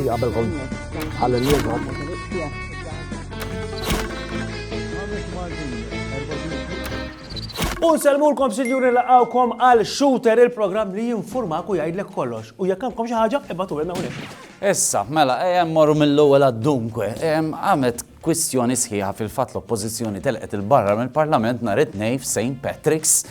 qabelkom على النيل. Unselmulkom sinjuri laqgħukom għal Shooter il-programm li jinformak u jgħidlek kollox. U jekk għandkom xi ħaġa ibgħatu lna hawnhekk. Issa, mela, mmorru mill-ewwel għad-dunkwe. Għamet kwistjoni sħiħa fil-fatt l-oppożizzjoni telqet il-barra mill-Parlament nhar it-tnejn f'St. Patrick's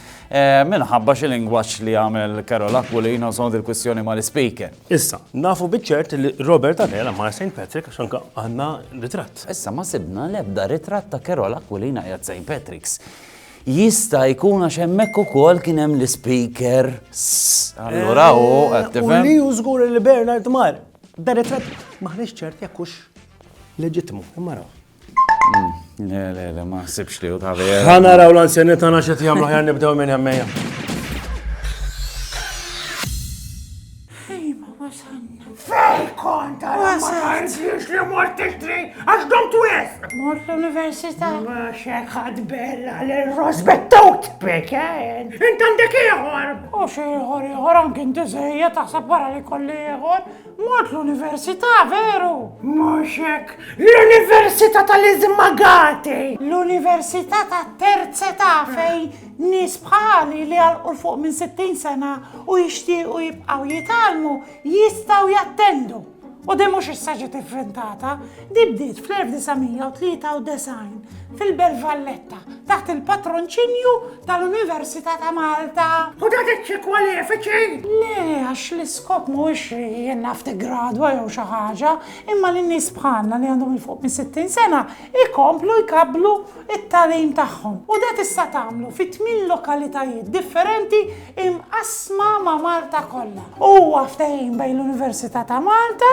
minħabba xi lingwaġġ li għamel Carol Aquilino sond il-kwistjoni mal-Speaker. Issa, nafu biċ-ċert li Robert Adela ma' St. Patrick għax anke għandna ritratt. Issa ma sibna l-ebda ritratt ta' Carol Aquilina qiegħed St. Patrick's. Jista' jkun għax hemmhekk ukoll kien hemm l-Speaker. Allura hu qed U tifhem. li żgur li Bernard Mar. Da ritratt maħniex ċert jekkux leġittimu. Imma raw. Le, ma ħsibx li hu ta' vera. Ħanaraw l-ansjani tagħna x'qed jagħmlu ħjar nibdew minn hemmejja. Konta, ma tgħidlix li mort tixtri għax dom twis. Mort l-università. Ma xek ħad bella l-rosbettot. Beken. Int għandek ieħor. U xi ieħor anke inti żejja taħseb wara li kolli ieħor. Mort l-università, veru. Mhux hekk l-Università tal-Iżmagati. L-Università tat-Terzetà fejn nies bħali li għalqu fuq minn 60 sena u jixtiequ jibqgħu jitalmu jistgħu jattendu. U di mhux issa ġiet inventata, di bdiet fl-1993 fil-Bel Valletta taħt il-patronċinju tal-Università ta' Malta. U da tiċċi kwalifiċi? Le, għax l-iskop mhuwiex jenna gradwa jew xi ħaġa, imma l-nies bħalna li għandhom il-fuq minn 60 sena ikomplu jkabblu it-tagħlim tagħhom. U da tista' tagħmlu fi 8 lokalitajiet differenti imqasma ma' Malta kollha. Huwa ftehim bejn l-Università ta' Malta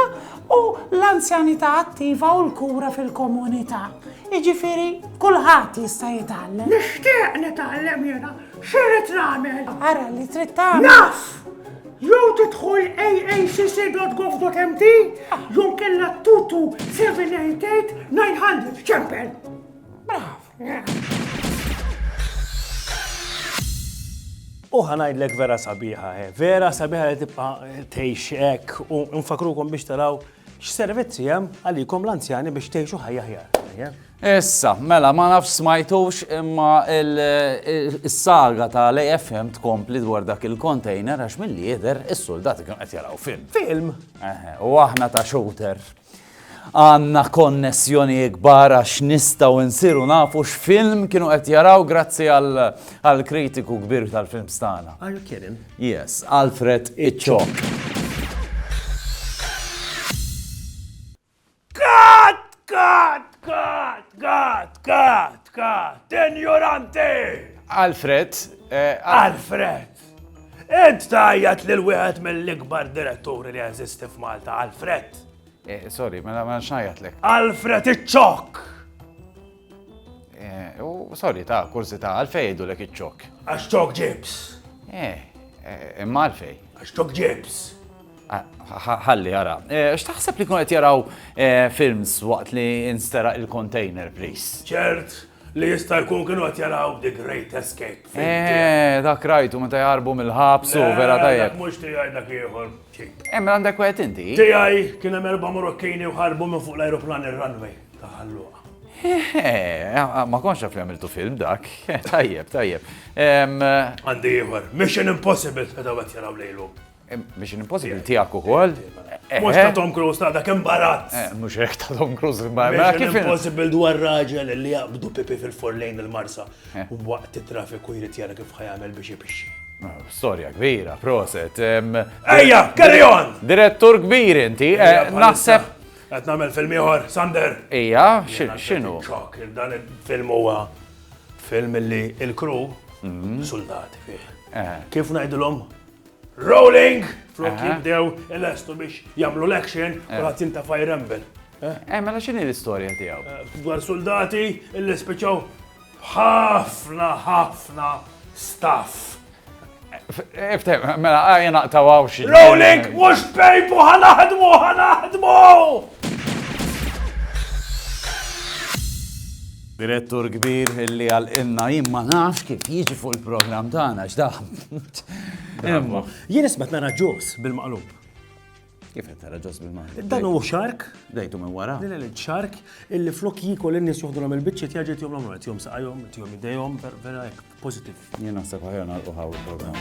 u l-anzjanità attiva u l-kura fil-komunità. Jiġifieri kulħadd jista' jitgħallem. Nixtieq nitgħallem jiena. X'irid nagħmel? Ara li trid tagħmel. Naf! Jew tidħol aacc.gov.mt jew kellha 22788 ċempel. Bravo. U ħanajdlek vera sabiħa, vera sabiħa li tibqa' tgħix hekk u nfakrukom biex taraw x'servizzi hemm għalikom l-anzjani biex tgħixu ħajja ħjar. Issa, mela, ma nafx smajtux imma il-saga tal-AFM tkompli dwar dak il-container għax milli jidher is-soldati kienu qed jaraw film. Film? U aħna ta' Shooter għandna konnessjoni kbar għax nistgħu nsiru nafu x'film kienu qed jaraw grazzi għall kritiku kbir tal-film stana. Are you kidding? Yes, Alfred Hitchcock. Kat, ignorante! Alfred, Alfred! Ent tajjat lil wieħed mill-ikbar diretturi li jeżisti f'Malta, Alfred. sorry, ma xnajatlek. Alfred Hitchcock! Sorry, ta' kursi ta' għalfej jgħidu lek Hitchcock. Għax Chalk Gibbs. Imma għalfej. Għax Chalk Gibbs. Ħalli, jara. X'taħseb li kun qed jaraw films waqt li instara il-container, please? ċert li jista' jkun kienu qed jaraw The Great Escape. Dak rajtu meta jarbu mill-ħabs u vera tajjeb. Mhux tiegħi dak ieħor. Mela għandek wieħed inti? Tiegħi kien hemm erba' Marokkini u ħarbu minn fuq l-ajruplan ir-runway ta' ħalluqa. Ma konx naf li għamiltu film dak. Tajjeb. Għandi ieħor, Mission Impossible meta qed jaraw lejlu. Mission Impossible tiegħek ukoll? Mhux ta' Tom Cruise ta' dak imbarazz. Mhux hekk ta' Tom Cruise. Mission Impossible dwar raġel li jaqbdu pipi fil-forlejn il-Marsa u waqt it-traffiku jrid jara kif ħajamel biex jipixxi. Storja kbira, proset. Ejja, carry on! Direttur kbir inti, naħseb. Qed nagħmel film ieħor, Sander. Ija, x'inhu? Dan il-film huwa film li l-crew soldati fih. Kif ngħidulhom? Rolling! Flok jibdew il-estu biex jagħmlu l-action u ħadd jintafa' jrembel. Mela x'inhi l-istorja tiegħu? Dwar soldati illi spiċċaw ħafna staff. Mela għajja naqtawaw xi. Rolling! Mhux pejpu ħanaħdmu! Direttur kbir illi għal-inna jimma nafx kif jiġi fuq il-program tagħna x'da. Jien ismet nara ġos bil-maqlub. Kif qed tara ġos bil-Malti? Dan huwa shark. Dejtu minn wara. Le, shark illi flok jikol in-nies joħdulhom il-biċċiet jaġġet jom l-omru, jom saqajhom, jom idejhom, vera hekk positive. Jien naħseb ħajja nagħlqu ħaw il-programm.